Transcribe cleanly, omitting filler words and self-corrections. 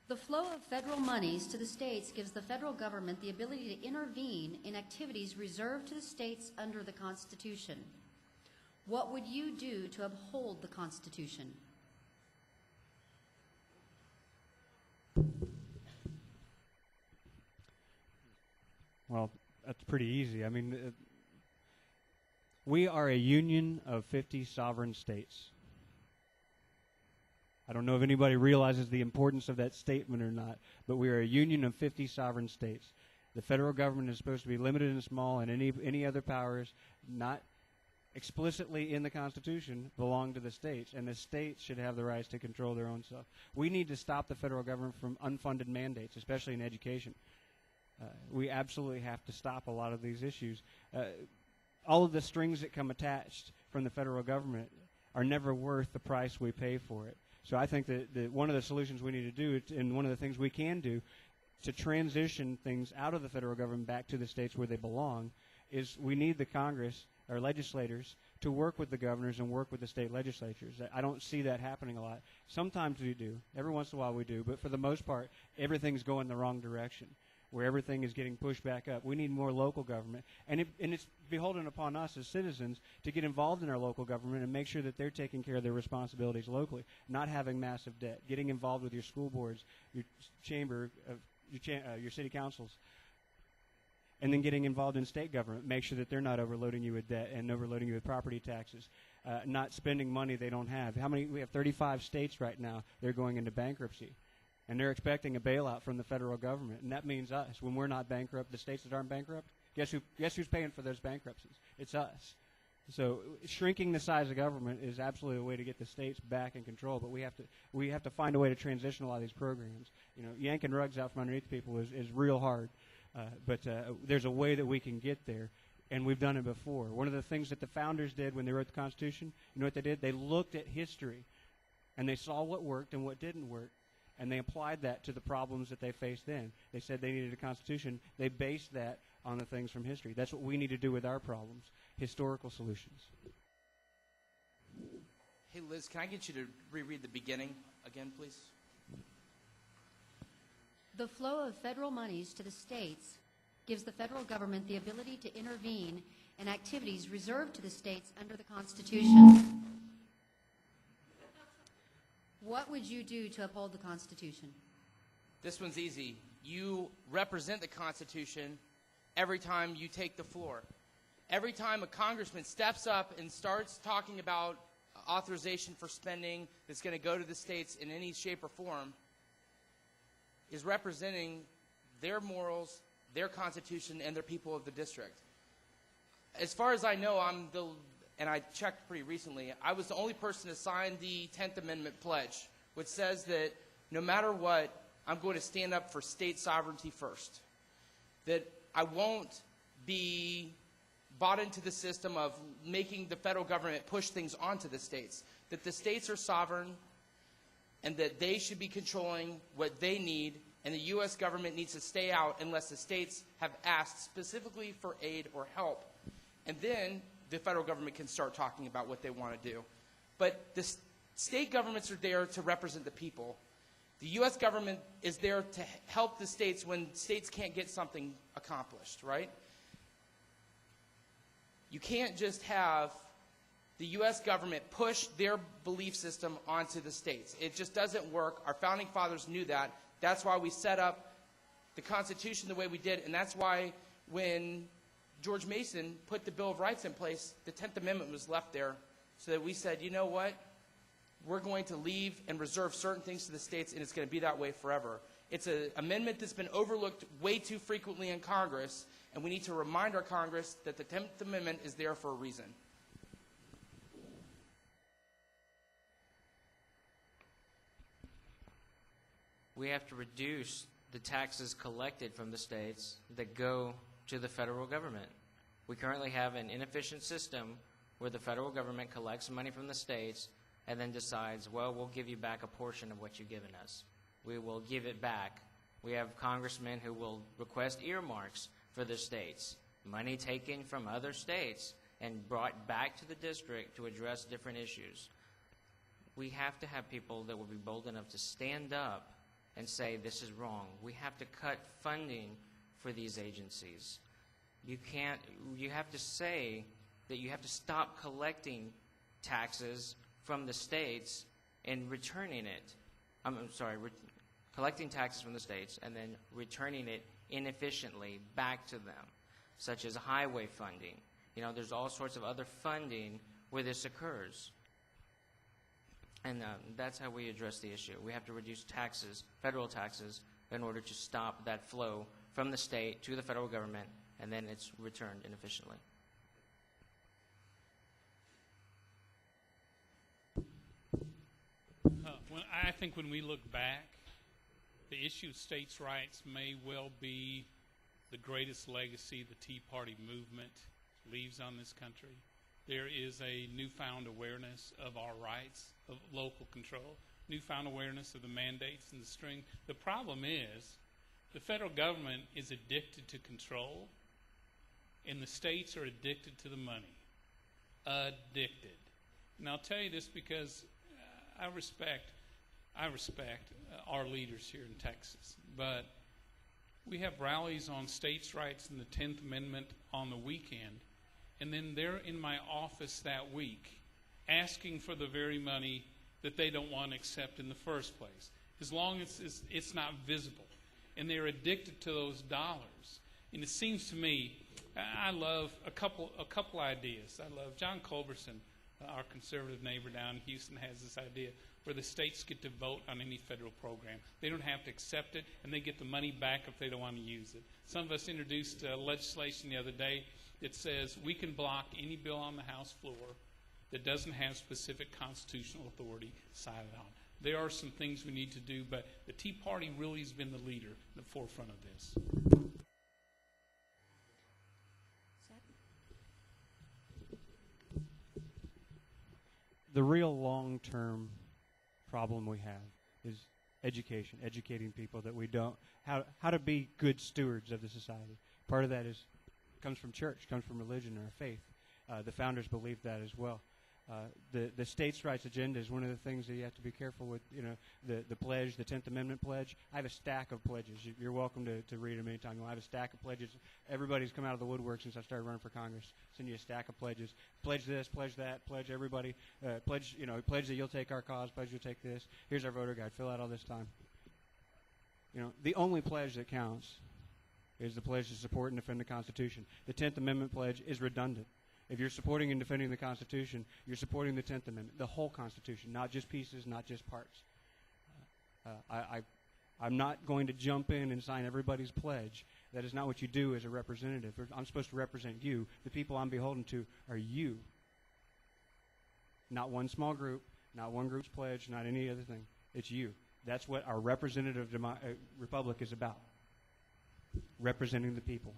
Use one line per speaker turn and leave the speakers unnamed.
The flow of federal monies to the states gives the federal government the ability to intervene in activities reserved to the states under the Constitution. What would you do to uphold the Constitution?
Well, that's pretty easy. I mean, we are a union of 50 sovereign states. I don't know if anybody realizes the importance of that statement or not, but we are a union of 50 sovereign states. The federal government is supposed to be limited and small, and any other powers not explicitly in the Constitution belong to the states, and the states should have the rights to control their own stuff. We need to stop the federal government from unfunded mandates, especially in education. We absolutely have to stop a lot of these issues. All of the strings that come attached from the federal government are never worth the price we pay for it. So I think that one of the solutions we need to do, and one of the things we can do to transition things out of the federal government back to the states where they belong, is we need the Congress, or legislators, to work with the governors and work with the state legislatures. I don't see that happening a lot. Sometimes we do. Every once in a while we do. But for the most part, everything's going the wrong direction, where everything is getting pushed back up. We need more local government. And it's beholden upon us as citizens to get involved in our local government and make sure that they're taking care of their responsibilities locally, not having massive debt, getting involved with your school boards, your chamber, your city councils, and then getting involved in state government. Make sure that they're not overloading you with debt and overloading you with property taxes, not spending money they don't have. We have 35 states right now. They're going into bankruptcy. And they're expecting a bailout from the federal government, and that means us. When we're not bankrupt, the states that aren't bankrupt, guess who's paying for those bankruptcies? It's us. So shrinking the size of government is absolutely a way to get the states back in control. But we have to find a way to transition a lot of these programs. You know, yanking rugs out from underneath people is real hard, but there's a way that we can get there, and we've done it before. One of the things that the founders did when they wrote the Constitution, you know what they did? They looked at history, and they saw what worked and what didn't work. And they applied that to the problems that they faced then. They said they needed a constitution. They based that on the things from history. That's what we need to do with our problems, historical solutions.
Hey, Liz, can I get you to reread the beginning again, please?
The flow of federal monies to the states gives the federal government the ability to intervene in activities reserved to the states under the Constitution. What would you do to uphold the Constitution?
This one's easy. You represent the Constitution every time you take the floor. Every time a congressman steps up and starts talking about authorization for spending that's going to go to the states in any shape or form, is representing their morals, their Constitution, and their people of the district. As far as I know, and I checked pretty recently, I was the only person to sign the 10th Amendment pledge, which says that no matter what, I'm going to stand up for state sovereignty first. That I won't be bought into the system of making the federal government push things onto the states. That the states are sovereign, and that they should be controlling what they need, and the U.S. government needs to stay out unless the states have asked specifically for aid or help. And then the federal government can start talking about what they want to do. But the state governments are there to represent the people. The U.S. government is there to help the states when states can't get something accomplished, right? You can't just have the U.S. government push their belief system onto the states. It just doesn't work. Our founding fathers knew that. That's why we set up the Constitution the way we did, and that's why when George Mason put the Bill of Rights in place, the 10th Amendment was left there so that we said, you know what? We're going to leave and reserve certain things to the states, and it's going to be that way forever. It's an amendment that's been overlooked way too frequently in Congress, and we need to remind our Congress that the 10th Amendment is there for a reason.
We have to reduce the taxes collected from the states that go to the federal government. We currently have an inefficient system where the federal government collects money from the states and then decides, well, we'll give you back a portion of what you've given us. We will give it back. We have congressmen who will request earmarks for the states, money taken from other states and brought back to the district to address different issues. We have to have people that will be bold enough to stand up and say this is wrong. We have to cut funding for these agencies. You have to say that you have to stop collecting taxes from the states and returning it. Collecting taxes from the states and then returning it inefficiently back to them, such as highway funding. There's all sorts of other funding where this occurs. And that's how we address the issue. We have to reduce taxes, federal taxes, in order to stop that flow from the state to the federal government, and then it's returned inefficiently.
I think when we look back, the issue of states' rights may well be the greatest legacy the Tea Party movement leaves on this country. There is a newfound awareness of our rights, of local control, newfound awareness of the mandates and the string. The problem is the federal government is addicted to control, and the states are addicted to the money. Addicted. And I'll tell you this because I respect our leaders here in Texas, but we have rallies on states' rights and the 10th Amendment on the weekend, and then they're in my office that week asking for the very money that they don't want to accept in the first place, as long as it's not visible. And they're addicted to those dollars. And it seems to me, I love a couple ideas. I love John Culberson, our conservative neighbor down in Houston, has this idea where the states get to vote on any federal program. They don't have to accept it, and they get the money back if they don't want to use it. Some of us introduced legislation the other day that says we can block any bill on the House floor that doesn't have specific constitutional authority cited on. There are some things we need to do, but the Tea Party really has been the leader in the forefront of this.
The real long-term problem we have is education, educating people that we don't, how to be good stewards of the society. Part of that comes from church, comes from religion or faith. The founders believed that as well. The states' rights agenda is one of the things that you have to be careful with. The pledge, the 10th Amendment pledge. I have a stack of pledges. You're welcome to read them anytime you want. I have a stack of pledges. Everybody's come out of the woodwork since I started running for Congress. Send you a stack of pledges. Pledge this, pledge that, pledge everybody. Pledge that you'll take our cause. Pledge you'll take this. Here's our voter guide. Fill out all this time. The only pledge that counts is the pledge to support and defend the Constitution. The 10th Amendment pledge is redundant. If you're supporting and defending the Constitution, you're supporting the 10th Amendment, the whole Constitution, not just pieces, not just parts. I'm not going to jump in and sign everybody's pledge. That is not what you do as a representative. I'm supposed to represent you. The people I'm beholden to are you. Not one small group, not one group's pledge, not any other thing. It's you. That's what our representative republic is about, representing the people.